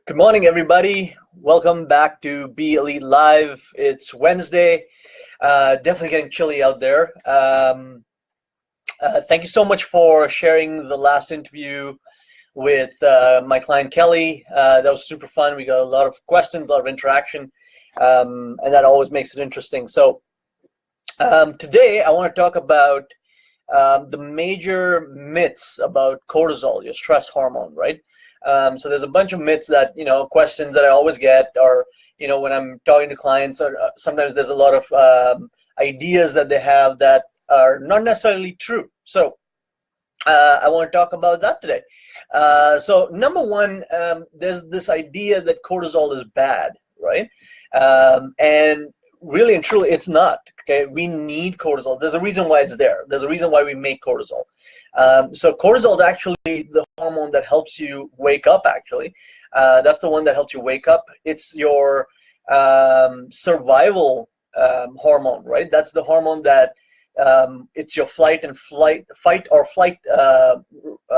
Good morning, everybody. Welcome back to Be Elite Live. It's Wednesday. Definitely getting chilly out there. Thank you so much for sharing the last interview with my client Kelly. That was super fun. We got a lot of questions, a lot of interaction, and that always makes it interesting. So today I want to talk about the major myths about cortisol, your stress hormone, right? So there's a bunch of myths that, questions that I always get, or, when I'm talking to clients, or sometimes there's a lot of ideas that they have that are not necessarily true. So I want to talk about that today. So number one, there's this idea that cortisol is bad, right? And really and truly, it's not. Okay, we need cortisol. There's a reason why it's there. There's a reason why we make cortisol. So cortisol is actually the hormone that helps you wake up, actually. That's the one that helps you wake up. It's your survival hormone, right? That's the hormone that it's your fight or flight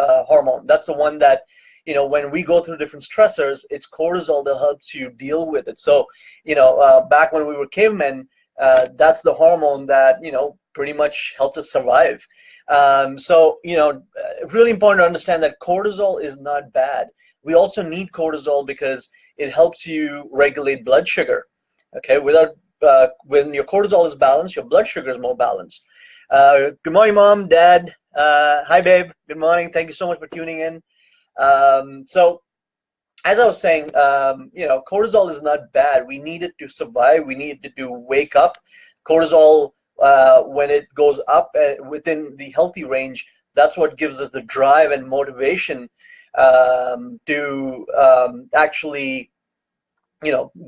hormone. That's the one that, when we go through different stressors, it's cortisol that helps you deal with it. So, back when we were cavemen, that's the hormone that, pretty much helped us survive. So, really important to understand that cortisol is not bad. We also need cortisol because it helps you regulate blood sugar. Okay, when your cortisol is balanced, your blood sugar is more balanced. Good morning, Mom, Dad. Hi, babe. Good morning. Thank you so much for tuning in. So, as I was saying, cortisol is not bad. We need it to survive. We need it to wake up. Cortisol, when it goes up within the healthy range, that's what gives us the drive and motivation to actually,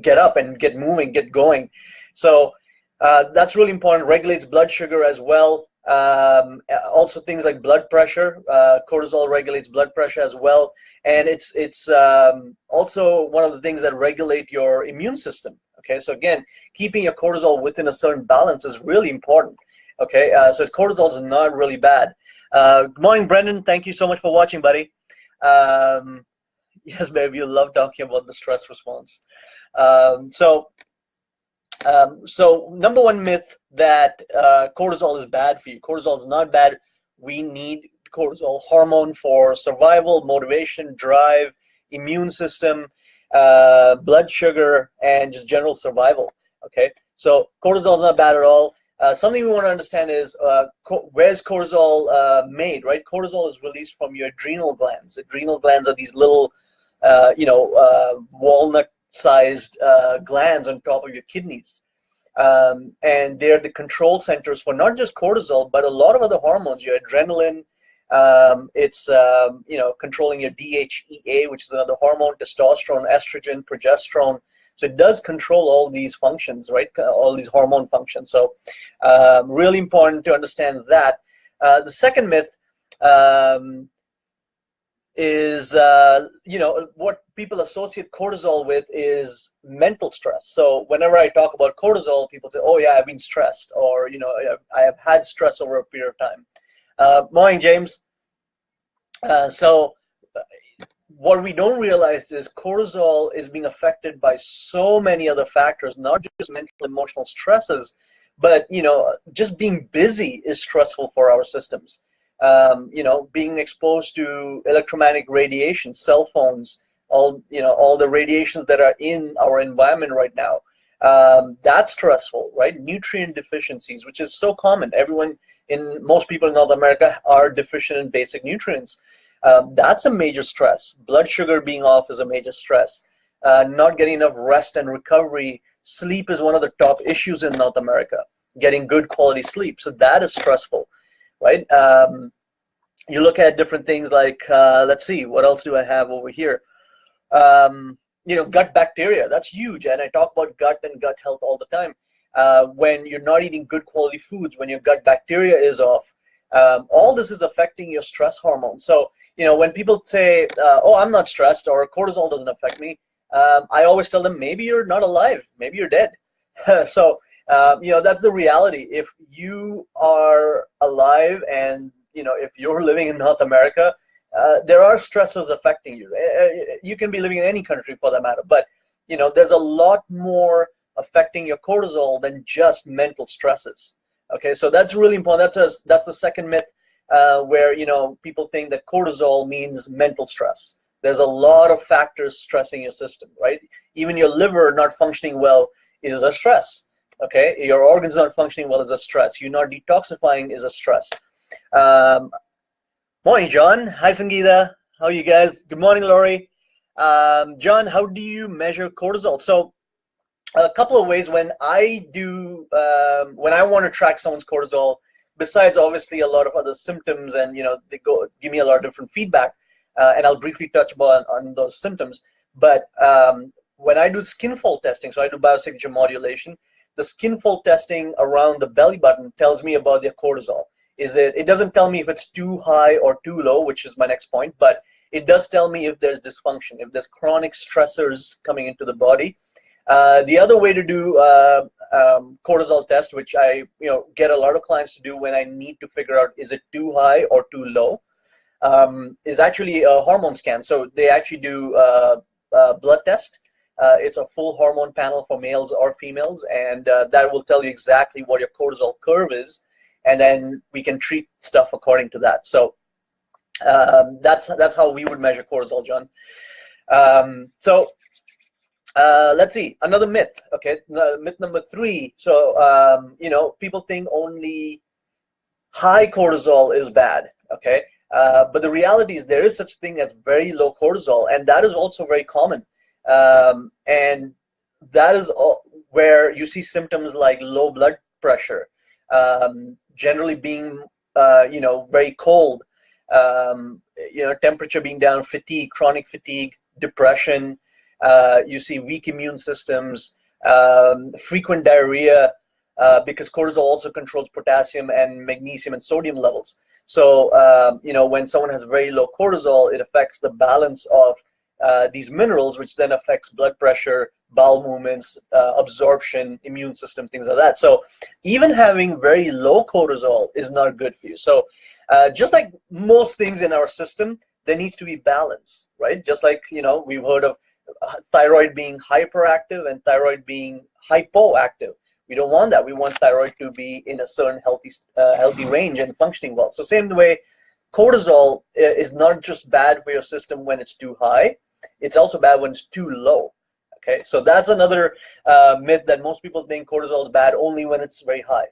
get up and get moving, get going. So that's really important. Regulates blood sugar as well. Also things like blood pressure. Cortisol regulates blood pressure as well, and it's also one of the things that regulate your immune system. Okay, so again, keeping your cortisol within a certain balance is really important. Okay, so cortisol is not really bad. Good morning, Brendan. Thank you so much for watching, buddy. Yes, babe, you love talking about the stress response. So number one myth that cortisol is bad for you. Cortisol is not bad. We need cortisol hormone for survival, motivation, drive, immune system, blood sugar, and just general survival. Okay, so cortisol is not bad at all. Something we want to understand is where's cortisol made, right? Cortisol is released from your adrenal glands. Adrenal glands are these little, walnut-sized glands on top of your kidneys. And they're the control centers for not just cortisol, but a lot of other hormones, your adrenaline. It's controlling your DHEA, which is another hormone, testosterone, estrogen, progesterone. So it does control all these functions, right? All these hormone functions. So really important to understand that. The second myth is, what people associate cortisol with is mental stress. So whenever I talk about cortisol, people say, oh yeah, I've been stressed, or, I have had stress over a period of time. Morning, James. So what we don't realize is cortisol is being affected by so many other factors, not just mental, emotional stresses, but, just being busy is stressful for our systems. Being exposed to electromagnetic radiation, cell phones, all the radiations that are in our environment right now, that's stressful, right? Nutrient deficiencies, which is so common. Most people in North America are deficient in basic nutrients. That's a major stress. Blood sugar being off is a major stress. Not getting enough rest and recovery. Sleep is one of the top issues in North America. Getting good quality sleep. So that is stressful, right? You look at different things like, let's see, what else do I have over here? Gut bacteria, that's huge. And I talk about gut and gut health all the time. When you're not eating good quality foods, when your gut bacteria is off, all this is affecting your stress hormone. So, when people say, oh, I'm not stressed, or cortisol doesn't affect me, I always tell them, maybe you're not alive, maybe you're dead. So, that's the reality. If you are alive and, if you're living in North America, there are stressors affecting you. You can be living in any country for that matter, but there's a lot more affecting your cortisol than just mental stresses. Okay, so that's really important. That's the second myth, where people think that cortisol means mental stress. There's a lot of factors stressing your system, right? Even your liver not functioning well is a stress. Okay, your organs not functioning well is a stress. You not detoxifying is a stress. Morning, John. Hi, Sangeeta. How are you guys? Good morning, Laurie. John, how do you measure cortisol? So a couple of ways. When I want to track someone's cortisol, besides obviously a lot of other symptoms, and they give me a lot of different feedback, and I'll briefly touch on those symptoms. But when I do skin fold testing, so I do biosignature modulation, the skin fold testing around the belly button tells me about their cortisol. It doesn't tell me if it's too high or too low, which is my next point, but it does tell me if there's dysfunction, if there's chronic stressors coming into the body. The other way to do cortisol test, which I get a lot of clients to do when I need to figure out is it too high or too low, is actually a hormone scan. So they actually do a blood test. It's a full hormone panel for males or females, and that will tell you exactly what your cortisol curve is, and then we can treat stuff according to that. So that's how we would measure cortisol, John. Let's see, another myth. Okay, myth number 3. So people think only high cortisol is bad. Okay, but the reality is there is such a thing as very low cortisol, and that is also very common. And that is where you see symptoms like low blood pressure, generally being very cold, temperature being down, fatigue, chronic fatigue, depression. You see weak immune systems, frequent diarrhea, because cortisol also controls potassium and magnesium and sodium levels. So when someone has very low cortisol, it affects the balance of these minerals, which then affects blood pressure, bowel movements, absorption, immune system, things like that. So even having very low cortisol is not good for you. So just like most things in our system, there needs to be balance, right? Just like we've heard of thyroid being hyperactive and thyroid being hypoactive. We don't want that. We want thyroid to be in a certain healthy range and functioning well. So same way, cortisol is not just bad for your system when it's too high, it's also bad when it's too low. Okay, so that's another myth, that most people think cortisol is bad only when it's very high.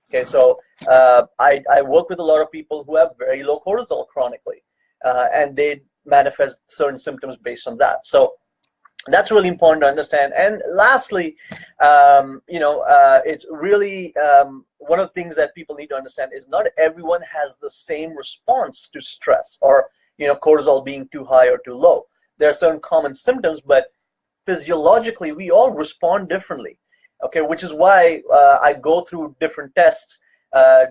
Okay, so I work with a lot of people who have very low cortisol chronically, and they manifest certain symptoms based on that. So that's really important to understand. And lastly, it's really one of the things that people need to understand is not everyone has the same response to stress or cortisol being too high or too low. There are certain common symptoms, but physiologically we all respond differently. Okay, which is why I go through different tests. I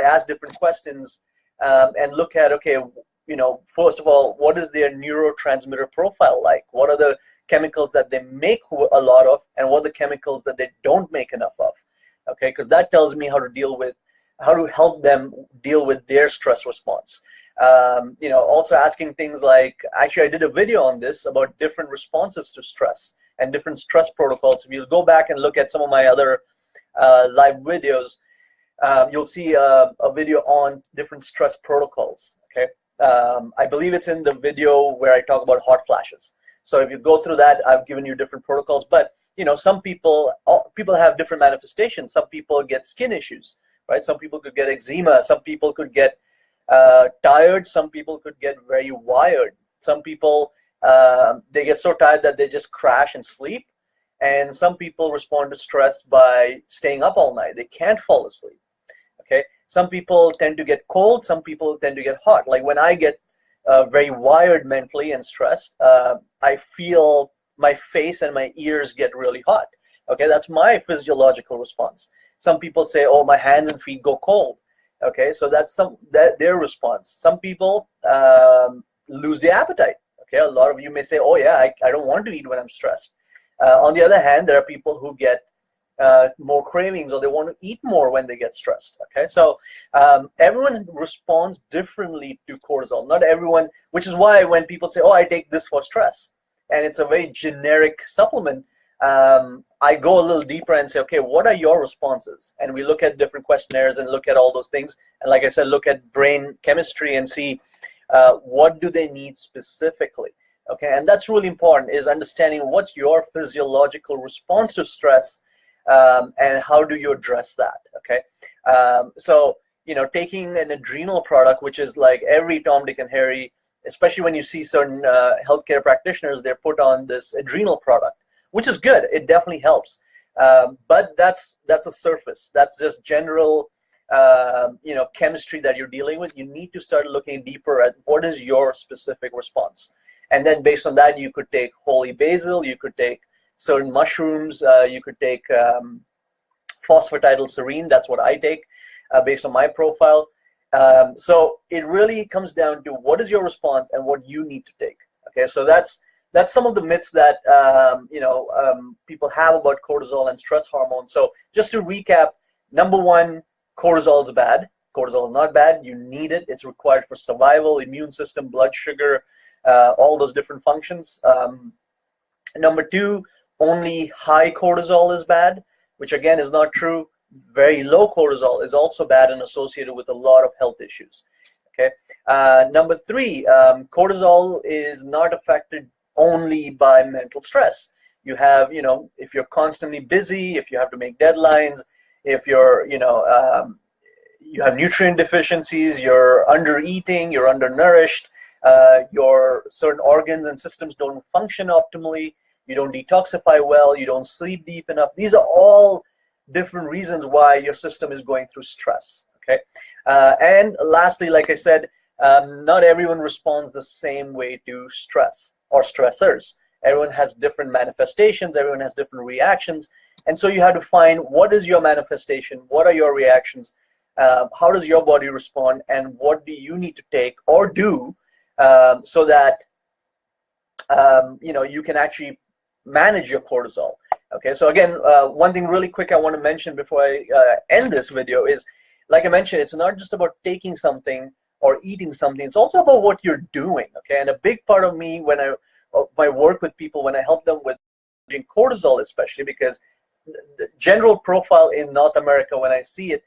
ask different questions and look at, okay, first of all, what is their neurotransmitter profile like? What are the chemicals that they make a lot of, and what are the chemicals that they don't make enough of? Okay, because that tells me how to help them deal with their stress response. Also asking things like, actually I did a video on this about different responses to stress and different stress protocols. If you go back and look at some of my other live videos, you'll see a video on different stress protocols. Okay, I believe it's in the video where I talk about hot flashes. So if you go through that, I've given you different protocols. But some people have different manifestations. Some people get skin issues, right? Some people could get eczema. Some people could get tired. Some people could get very wired. Some people they get so tired that they just crash and sleep. And some people respond to stress by staying up all night. They can't fall asleep. Okay. Some people tend to get cold. Some people tend to get hot. Like when I get very wired mentally and stressed, I feel my face and my ears get really hot. Okay, that's my physiological response. Some people say, oh, my hands and feet go cold. Okay, so that's their response. Some people lose their appetite. Okay, a lot of you may say, oh yeah, I don't want to eat when I'm stressed. On the other hand, there are people who get more cravings, or they want to eat more when they get stressed. Okay, so everyone responds differently to cortisol. Not everyone, which is why when people say, oh, I take this for stress, and it's a very generic supplement, I go a little deeper and say, okay, what are your responses? And we look at different questionnaires and look at all those things. And like I said, look at brain chemistry and see what do they need specifically. Okay, and that's really important, is understanding what's your physiological response to stress, and how do you address that. Okay, so taking an adrenal product, which is like every Tom, Dick, and Harry, especially when you see certain healthcare practitioners, they're put on this adrenal product, which is good. It definitely helps, but that's a surface. That's just general chemistry that you're dealing with. You need to start looking deeper at what is your specific response. And then based on that, you could take holy basil, you could take certain mushrooms, you could take phosphatidylserine. That's what I take based on my profile. So it really comes down to what is your response and what you need to take. Okay, so that's some of the myths that people have about cortisol and stress hormones. So just to recap, number one, cortisol is bad. Cortisol is not bad. You need it. It's required for survival, immune system, blood sugar, all those different functions. Number two, only high cortisol is bad, which again is not true. Very low cortisol is also bad and associated with a lot of health issues. Okay. Number three, cortisol is not affected only by mental stress. You have, if you're constantly busy, if you have to make deadlines, if you're, you have nutrient deficiencies, you're under eating, you're undernourished, your certain organs and systems don't function optimally, you don't detoxify well, you don't sleep deep enough. These are all different reasons why your system is going through stress. Okay, and lastly, like I said, not everyone responds the same way to stress or stressors. Everyone has different manifestations, everyone has different reactions, and so you have to find what is your manifestation, what are your reactions, how does your body respond, and what do you need to take or do so that you can actually manage your cortisol. Okay, so again, one thing really quick I want to mention before I end this video is, like I mentioned, it's not just about taking something or eating something, it's also about what you're doing. Okay, and a big part of me when my work with people, when I help them with cortisol, especially because the general profile in North America, when I see it,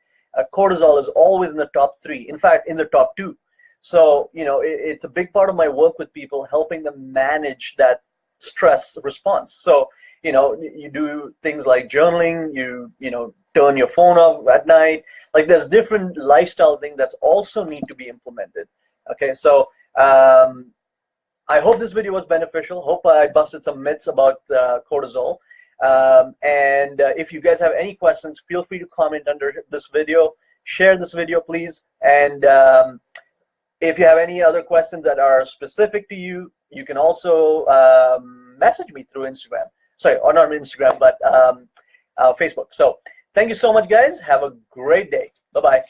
cortisol is always in the top 3, in fact in the top 2. So it's a big part of my work with people, helping them manage that stress response. So you do things like journaling, you turn your phone off at night, like there's different lifestyle things that also need to be implemented. Okay, so I hope this video was beneficial. Hope I busted some myths about cortisol. And if you guys have any questions, feel free to comment under this video. Share this video, please. And if you have any other questions that are specific to you, you can also message me through Instagram. Sorry, or not Instagram, but Facebook. So thank you so much, guys. Have a great day. Bye-bye.